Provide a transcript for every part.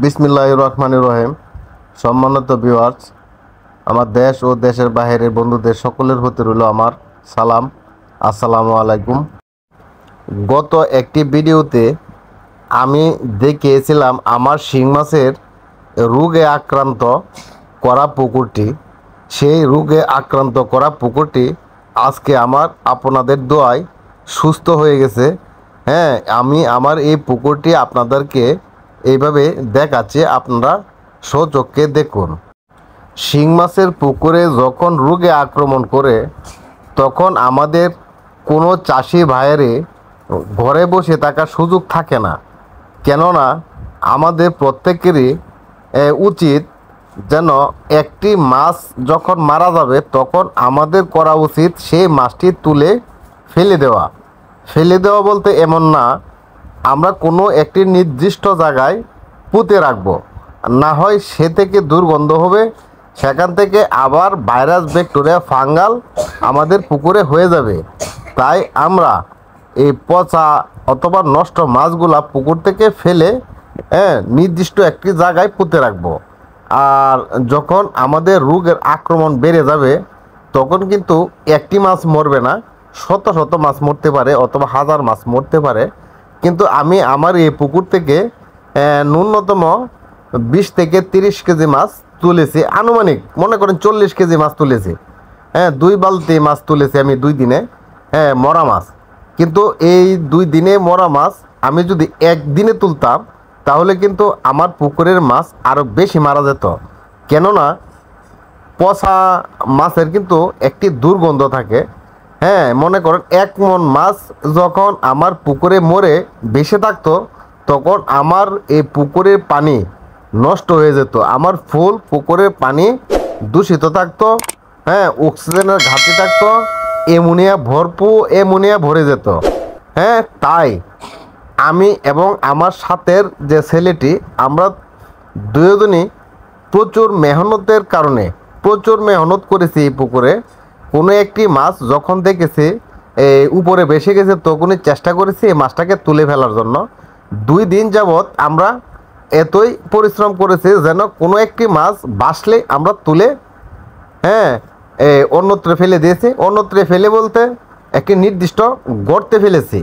বিসমিল্লাহির রহমানির রহিম। সম্মানিত ভিউয়ার্স, আমার দেশ ও দেশের বাইরের বন্ধুদের সকলের প্রতি রইল আমার সালাম। আসসালামু আলাইকুম। গত একটি ভিডিওতে আমি দেখিয়েছিলাম আমার শিং মাছের রোগে আক্রান্ত করা পুকুরটি। সেই রোগে আক্রান্ত করা পুকুরটি আজকে আপনাদের দোয়ায় সুস্থ হয়ে গেছে। হ্যাঁ, আমি আমার এই পুকুরটি আপনাদেরকে এইভাবে দেখাচ্ছি, আপনারা স্বচক্ষে দেখুন। শিং মাছের পুকুরে যখন রোগে আক্রমণ করে তখন আমাদের কোনো চাষি ভাইয়েরে ঘরে বসে থাকার সুযোগ থাকে না। কেননা আমাদের প্রত্যেকেরই উচিত যেন একটি মাছ যখন মারা যাবে তখন আমাদের করা উচিত সেই মাছটি তুলে ফেলে দেওয়া। ফেলে দেওয়া বলতে এমন না, আমরা কোনো একটি নির্দিষ্ট জায়গায় পুঁতে রাখবো, না হয় সে থেকে দুর্গন্ধ হবে, সেখান থেকে আবার ভাইরাস ব্যাকটেরিয়া ফাঙ্গাল আমাদের পুকুরে হয়ে যাবে। তাই আমরা এই পচা অথবা নষ্ট মাছগুলা পুকুর থেকে ফেলে নির্দিষ্ট একটি জায়গায় পুঁতে রাখবো। আর যখন আমাদের রোগের আক্রমণ বেড়ে যাবে তখন কিন্তু একটি মাছ মরবে না, শত শত মাছ মরতে পারে অথবা হাজার মাছ মরতে পারে। কিন্তু আমি আমার এই পুকুর থেকে ন্যূনতম 20 থেকে 30 কেজি মাছ তুলেছি, আনুমানিক মনে করেন 40 কেজি মাছ তুলেছি। 2 বালতি মাছ তুলেছি আমি 2 দিনে, মরা মাছ। কিন্তু এই 2 দিনে মরা মাছ আমি যদি একদিনে তুলতাম তাহলে কিন্তু আমার পুকুরের মাছ আরও বেশি মারা যেত। কেননা পচা মাছের কিন্তু একটি দুর্গন্ধ থাকে। মনে করেন 1 মণ মাছ যখন আমার পুকুরে মরে বেঁচে থাকতো তখন আমার এই পুকুরের পানি নষ্ট হয়ে যেত, আমার ফুল পুকুরের পানি দূষিত থাকতো। অক্সিজেনের ঘাটতি থাকতো, অ্যামোনিয়া ভরে যেত। তাই আমি এবং আমার সাথের যে ছেলেটি, আমরা দুজনই প্রচুর মেহনত করেছি এই পুকুরে। কোনো একটি মাছ যখন দেখেছি উপরে ভেসে গেছে তখনই চেষ্টা করেছি এই মাছটাকে তুলে ফেলার জন্য। 2 দিন যাবৎ আমরা এতই পরিশ্রম করেছি যেন কোনো একটি মাছ বাসলে আমরা তুলে অন্যত্র ফেলে দিয়েছি। অন্যত্রে ফেলে বলতে একটি নির্দিষ্ট গর্তে ফেলেছি।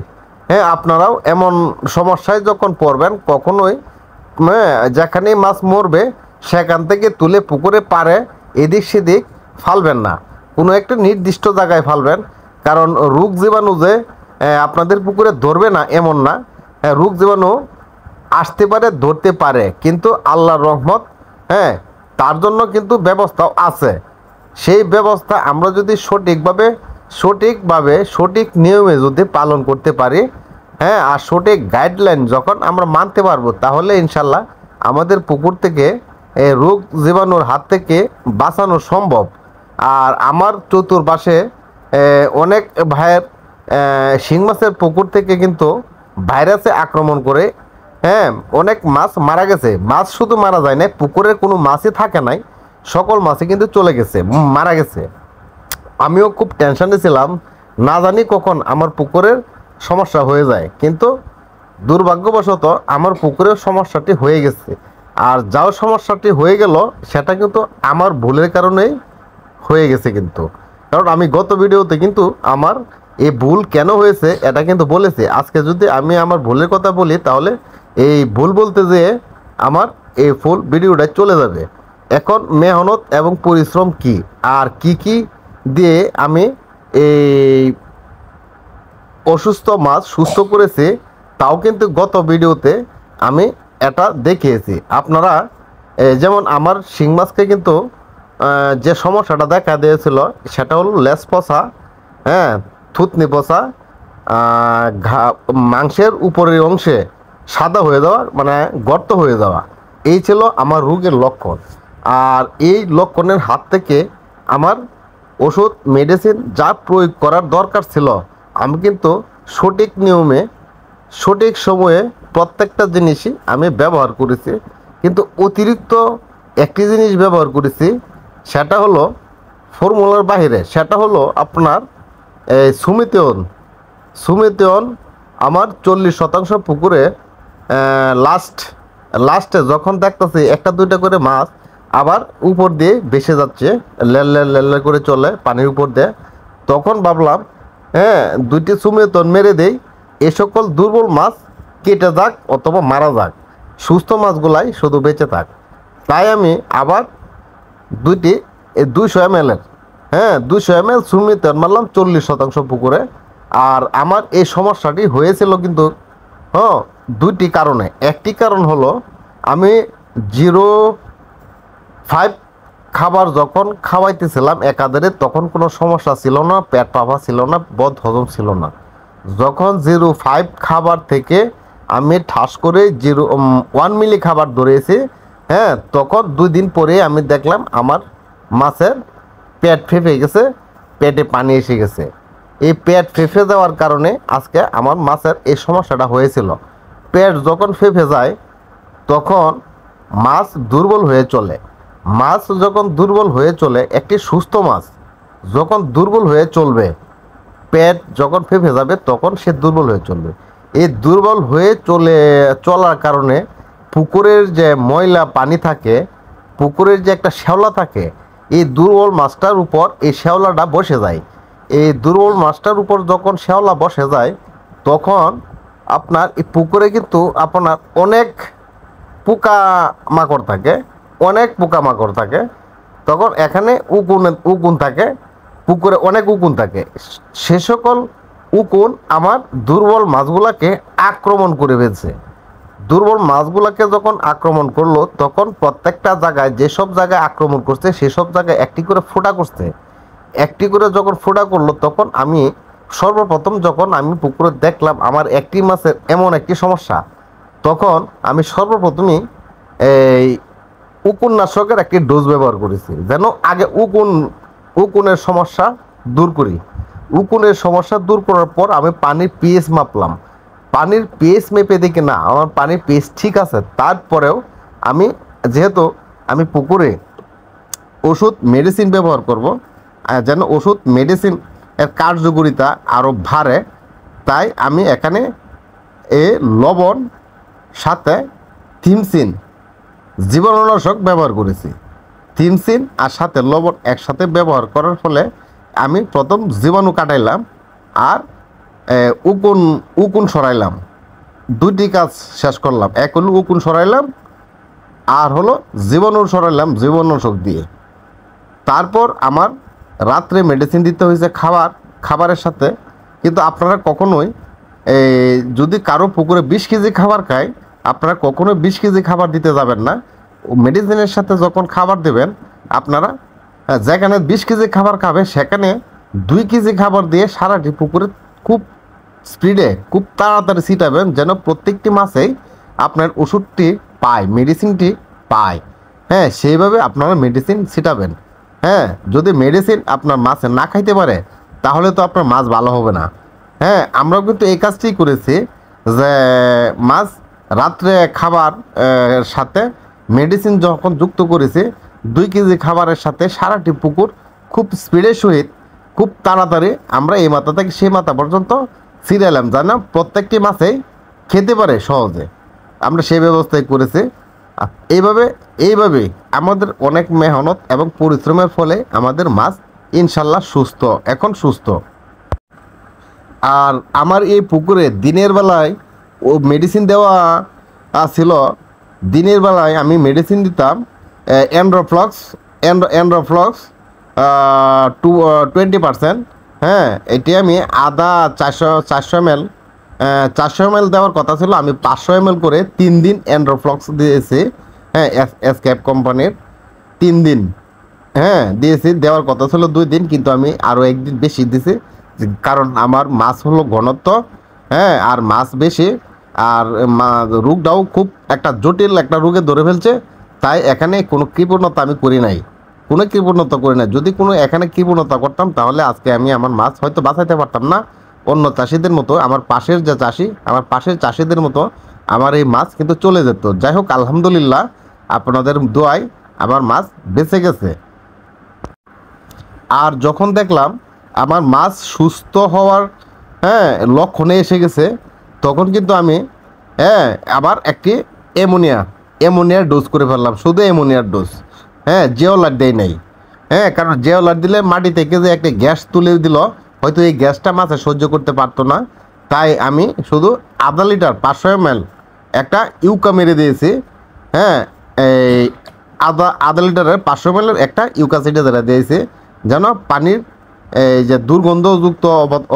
আপনারাও এমন সমস্যায় যখন পড়বেন কখনোই যেখানে মাছ মরবে সেখান থেকে তুলে পুকুরে পারে এদিক সেদিক ফালবেন না, কোনো একটা নির্দিষ্ট জায়গায় ফালবেন। কারণ রোগ জীবাণু যে আপনাদের পুকুরে ধরবে না এমন না, রোগ জীবাণু আসতে পারে, ধরতে পারে, কিন্তু আল্লাহর রহমত, তার জন্য কিন্তু ব্যবস্থাও আছে। সেই ব্যবস্থা আমরা যদি সঠিক নিয়মে যদি পালন করতে পারি, আর সঠিক গাইডলাইন যখন আমরা মানতে পারবো তাহলে ইনশাল্লাহ আমাদের পুকুর থেকে রোগ জীবাণুর হাত থেকে বাঁচানো সম্ভব। আর আমার চতুর্পাশে অনেক ভাইয়ের শিং মাছের পুকুর থেকে কিন্তু ভাইরাসে আক্রমণ করে অনেক মাছ মারা গেছে। মাছ শুধু মারা যায় না, পুকুরের কোনো মাছই থাকে নাই, সকল মাছই কিন্তু চলে গেছে, মারা গেছে। আমিও খুব টেনশনে ছিলাম, না জানি কখন আমার পুকুরের সমস্যা হয়ে যায়। কিন্তু দুর্ভাগ্যবশত আমার পুকুরের সমস্যাটি হয়ে গেছে। আর যাও সমস্যাটি হয়ে গেল সেটা কিন্তু আমার ভুলের কারণেই হয়ে গেছে। কিন্তু কারণ আমি গত ভিডিওতে কিন্তু আমার এই ভুল কেন হয়েছে এটা কিন্তু বলেছি। আজকে যদি আমি আমার ভুলের কথা বলি তাহলে এই ভুল বলতে যেয়ে আমার এই ফুল ভিডিওটা চলে যাবে। এখন মেহনত এবং পরিশ্রম কি আর কি দিয়ে আমি এই অসুস্থ মাছ সুস্থ করেছি তাও কিন্তু গত ভিডিওতে আমি এটা দেখিয়েছি। আপনারা যেমন আমার শিং মাছকে কিন্তু যে সমস্যাটা দেখা দিয়েছিল সেটা হলো লেজ পচা, থুতনি পচা, মাংসের উপরের অংশে সাদা হয়ে যাওয়া, মানে গর্ত হয়ে যাওয়া, এই ছিল আমার রোগের লক্ষণ। আর এই লক্ষণের হাত থেকে আমার ওষুধ মেডিসিন যা প্রয়োগ করার দরকার ছিল আমি কিন্তু সঠিক নিয়মে সঠিক সময়ে প্রত্যেকটা জিনিসই আমি ব্যবহার করেছি। কিন্তু অতিরিক্ত একটি জিনিস ব্যবহার করেছি, সেটা হলো ফর্মুলার বাইরে, সেটা হলো আপনার সুমিতিয়ন। আমার 40% পুকুরে লাস্ট লাস্টে যখন দেখতেছি একটা দুইটা করে মাছ আবার উপর দিয়ে ভেসে যাচ্ছে, লেল লেল লেল লেল করে চলে পানির উপর দিয়ে, তখন ভাবলাম হ্যাঁ দুইটি সুমেতন মেরে দেই, এ সকল দুর্বল মাছ কেটে যাক অথবা মারা যাক, সুস্থ মাছগুলাই শুধু বেঁচে থাক। তাই আমি আবার দুইটি 200 ml হ্যাঁ 200 ml সুমিতন মারলাম 40% পুকুরে। আর আমার এই সমস্যাটি হয়েছিল কিন্তু হ্যাঁ দুইটি কারণে। একটি কারণ হলো আমি 0.5 খাবার যখন খাওয়াইতেছিলাম একাধারে তখন কোনো সমস্যা ছিল না, পেট পাফা ছিল না, বদ হজম ছিল না। যখন 0.5 খাবার থেকে আমি ঠাস করে 1 মিলি খাবার ধরেছি হ্যাঁ, তখন 2 দিন পরে আমি দেখলাম আমার মাছের পেট ফেঁপে গেছে, পেটে পানি এসে গেছে। এই পেট ফেঁপে যাওয়ার কারণে আজকে আমার মাছের এই সমস্যাটা হয়েছিল। পেট যখন ফেঁপে যায় তখন মাছ দুর্বল হয়ে চলে। মাছ যখন দুর্বল হয়ে চলে, একটি সুস্থ মাছ যখন দুর্বল হয়ে চলবে, পেট যখন ফেঁপে যাবে তখন সে দুর্বল হয়ে চলবে। এই দুর্বল হয়ে চলার কারণে পুকুরের যে ময়লা পানি থাকে, পুকুরের যে একটা শ্যাওলা থাকে, এই দুর্বল মাছটার উপর এই শ্যাওলাটা বসে যায়। এই দুর্বল মাছটার উপর যখন শ্যাওলা বসে যায় তখন আপনার এই পুকুরে কিন্তু আপনার অনেক পোকা মাকড় থাকে, অনেক পোকা মাকড় থাকে। তখন এখানে উকুন থাকে, পুকুরে অনেক উকুন থাকে। সে সকল উকুন আমার দুর্বল মাছগুলাকে আক্রমণ করে ফেলছে। দুর্বল মাছগুলাকে যখন আক্রমণ করলো তখন প্রত্যেকটা জায়গায় যেসব জায়গায় আক্রমণ করছে সেসব জায়গায় একটি করে ফোঁটা করছে। একটি করে যখন ফোঁটা করলো তখন আমি সর্বপ্রথম যখন আমি পুকুরে দেখলাম আমার একটি মাছের এমন একটি সমস্যা, তখন আমি সর্বপ্রথমই এই উকুননাশকের একটি ডোজ ব্যবহার করেছি, যেন আগে উকুনের সমস্যা দূর করি। উকুনের সমস্যা দূর করার পর আমি পানির পিএইচ মাপলাম। পানির পিএইচ মেপে দেখি না আমার পানির পিএইচ ঠিক আছে। তারপরেও আমি যেহেতু আমি পুকুরে ওষুধ মেডিসিন ব্যবহার করব, যেন ওষুধ মেডিসিন এর কার্যকারিতা আরও বাড়ে, তাই আমি এখানে লবণ সাথে থিমসিন জীবাণুনাশক ব্যবহার করেছি। থিমসিন আর সাথে লবণ একসাথে ব্যবহার করার ফলে আমি প্রথম জীবাণু কাটাইলাম আর উকুন সরাইলাম। দুইটি কাজ শেষ করলাম, এক হলো উকুন সরাইলাম আর হলো জীবাণু সরাইলাম জীবাণুনাশক দিয়ে। তারপর আমার রাত্রে মেডিসিন দিতে হয়েছে খাবারের সাথে। কিন্তু আপনারা কখনোই যদি কারো পুকুরে 20 কেজি খাবার খায়, আপনারা কখনোই 20 কেজি খাবার দিতে যাবেন না। মেডিসিনের সাথে যখন খাবার দেবেন আপনারা যেখানে 20 কেজি খাবার খাবে সেখানে 2 কেজি খাবার দিয়ে সারাটি পুকুরে খুব স্পিডে খুব তাড়াতাড়ি ছিটাবেন, যেন প্রত্যেকটি মাছেই আপনার ওষুধটি পায়, মেডিসিনটি পায়। হ্যাঁ, সেইভাবে আপনারা মেডিসিন ছিটাবেন। হ্যাঁ, যদি মেডিসিন আপনার মাছে না খাইতে পারে তাহলে তো আপনার মাছ ভালো হবে না। হ্যাঁ, আমরাও কিন্তু এই কাজটি করেছি যে মাছ রাত্রে খাবার সাথে মেডিসিন যখন যুক্ত করেছি 2 কেজি খাবারের সাথে সারাটি পুকুর খুব স্পিডের সহিত খুব তাড়াতাড়ি আমরা এই মাথা থেকে সেই মাথা পর্যন্ত ছিড়ালাম, যেন প্রত্যেকটি মাছেই খেতে পারে সহজে। আমরা সেই ব্যবস্থাই করেছি। এইভাবে আমাদের অনেক মেহনত এবং পরিশ্রমের ফলে আমাদের মাছ ইনশাল্লাহ এখন সুস্থ। আর আমার এই পুকুরে দিনের বেলায় মেডিসিন দেওয়া ছিল। দিনের বেলায় আমি মেডিসিন দিতাম অ্যান্ড্রোফ্লক্স 20%। হ্যাঁ, এটি আমি আদা 400 ml দেওয়ার কথা ছিল, আমি 500 ml করে 3 দিন অ্যান্ড্রোফ্লক্স দিয়েছি। হ্যাঁ, এসকেপ কোম্পানির 3 দিন হ্যাঁ দিয়েছি। দেওয়ার কথা ছিল 2 দিন, কিন্তু আমি আরও 1 দিন বেশি দিয়েছি, কারণ আমার মাছ হলো ঘনত্ব। হ্যাঁ, আর মাছ বেশি আর রোগটাও খুব একটা জটিল একটা রোগে ধরে ফেলছে। তাই এখানে কোনো কৃপণতা আমি করি নাই, যদি কোনো এখানে কৃপণতা করতাম তাহলে আজকে আমি আমার মাছ হয়তো বাঁচাইতে পারতাম না। অন্য চাষিদের মতো, আমার পাশের চাষিদের মতো আমার এই মাছ কিন্তু চলে যেত। যাই হোক, আলহামদুলিল্লাহ আপনাদের দোয়ায় আমার মাছ বেঁচে গেছে। আর যখন দেখলাম আমার মাছ সুস্থ হওয়ার লক্ষণে এসে গেছে, তখন কিন্তু আমি আবার একটি অ্যামোনিয়ার ডোজ করে ফেললাম, শুধু অ্যামোনিয়ার ডোজ। হ্যাঁ, জিওলাইট দেয় নাই। হ্যাঁ, কারণ জিওলাইট দিলে মাটি থেকে যে একটা গ্যাস তুলে দিল, হয়তো এই গ্যাসটা মাছে সহ্য করতে পারতো না। তাই আমি শুধু আধা লিটার 500 ml একটা ইউকা মেরে দিয়েছি। হ্যাঁ, এই আধা লিটারের 500 ml একটা ইউকা সিটে ধরে দিয়েছি, যেন পানির এই যে দুর্গন্ধযুক্ত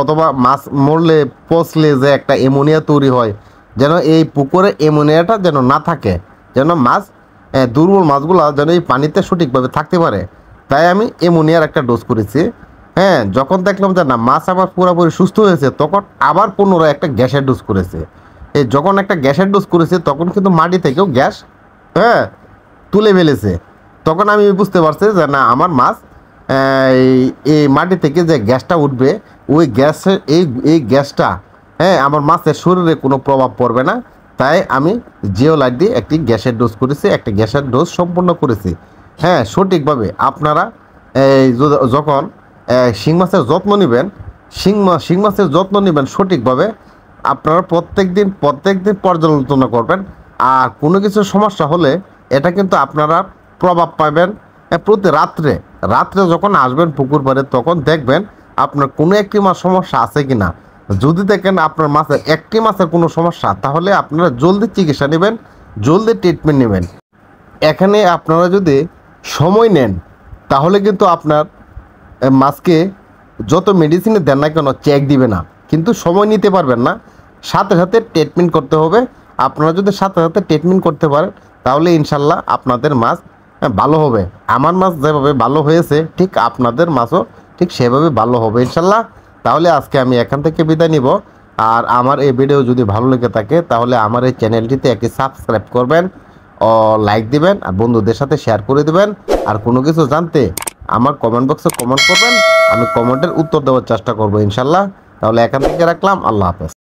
অথবা মাছ মরলে পচলে যে একটা অ্যামোনিয়া তৈরি হয়, যেন এই পুকুরে অ্যামোনিয়াটা যেন না থাকে, যেন মাছ দুর্বল মাছগুলো যেন এই পানিতে সঠিকভাবে থাকতে পারে। তাই আমি অ্যামোনিয়ার একটা ডোজ করেছি। হ্যাঁ, যখন দেখলাম যে না মাছ আবার পুরোপুরি সুস্থ হয়েছে, তখন আবার পুনরায় একটা গ্যাসের ডোজ করেছে। এই যখন একটা গ্যাসের ডোজ করেছে, তখন কিন্তু মাটি থেকেও গ্যাস হ্যাঁ তুলে ফেলেছে। তখন আমি বুঝতে পারছি যে না আমার মাছ এই মাটি থেকে যে গ্যাসটা উঠবে, ওই গ্যাসের এই গ্যাসটা আমার মাছের শরীরে কোনো প্রভাব পড়বে না। তাই আমি জিওলাইট দিয়ে একটি গ্যাসের ডোজ করেছি, একটা গ্যাসের ডোজ সম্পূর্ণ করেছি। হ্যাঁ, সঠিকভাবে আপনারা যখন শিং মাছের যত্ন নেবেন, শিং মাছের যত্ন নেবেন সঠিকভাবে, আপনারা প্রত্যেক দিন পর্যালোচনা করবেন। আর কোনো কিছু সমস্যা হলে এটা কিন্তু আপনারা প্রভাব পাবেন প্রতি রাত্রে যখন আসবেন পুকুর পাড়ে, তখন দেখবেন আপনার কোনো একটি মাছ সমস্যা আছে কি না। যদি দেখেন আপনার মাছের একটি মাছের কোনো সমস্যা, তাহলে আপনারা জলদি চিকিৎসা নেবেন, জলদি ট্রিটমেন্ট নেবেন। এখানে আপনারা যদি সময় নেন, তাহলে কিন্তু আপনার মাছকে যত মেডিসিনে দেন না কেন চেক দিবে না, কিন্তু সময় নিতে পারবেন না। সাথে সাথে ট্রিটমেন্ট করতে হবে। আপনারা যদি সাথে সাথে ট্রিটমেন্ট করতে পারেন, তাহলে ইনশাল্লাহ আপনাদের মাছ ভালো হবে। আমার মাছ যেভাবে ভালো হয়েছে, ঠিক আপনাদের মাছও ঠিক সেভাবে ভালো হবে ইনশাল্লাহ। তাহলে আজকে আমি এখান থেকে বিদায় নিব। আর আমার এই ভিডিও যদি ভালো লেগে থাকে, তাহলে আমার এই চ্যানেলটিতে একটি সাবস্ক্রাইব করবেন ও লাইক দিবেন, আর বন্ধুদের সাথে শেয়ার করে দিবেন। আর কোনো কিছু জানতে আমার কমেন্ট বক্সে কমেন্ট করবেন, আমি কমেন্টের উত্তর দেওয়ার চেষ্টা করবো ইনশাল্লাহ। তাহলে এখান থেকে রাখলাম, আল্লাহ হাফেজ।